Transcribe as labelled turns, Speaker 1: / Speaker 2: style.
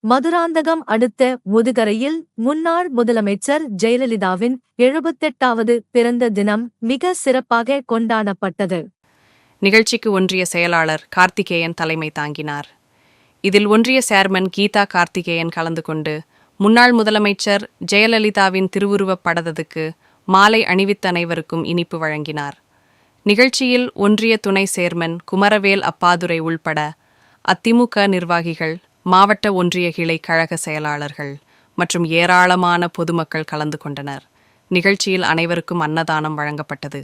Speaker 1: மதுராந்தகம் அடுத்த முதுகரையில் முன்னாள் முதலமைச்சர் ஜெயலலிதாவின் 78வது பிறந்த தினம் மிக சிறப்பாக கொண்டாடப்பட்டது.
Speaker 2: நிகழ்ச்சிக்கு ஒன்றிய செயலாளர் கார்த்திகேயன் தலைமை தாங்கினார். இதில் ஒன்றிய சேர்மன் கீதா கார்த்திகேயன் கலந்து கொண்டு முன்னாள் முதலமைச்சர் ஜெயலலிதாவின் திருவுருவப் படத்துக்கு மாலை அணிவித்த அனைவருக்கும் இனிப்பு வழங்கினார். நிகழ்ச்சியில் ஒன்றிய துணை சேர்மன் குமரவேல் அப்பாதுரை உள்பட அதிமுக நிர்வாகிகள், மாவட்ட ஒன்றிய கிளை கழக செயலாளர்கள் மற்றும் ஏராளமான பொதுமக்கள் கலந்து கொண்டனர். நிகழ்ச்சியில் அனைவருக்கும் அன்னதானம் வழங்கப்பட்டது.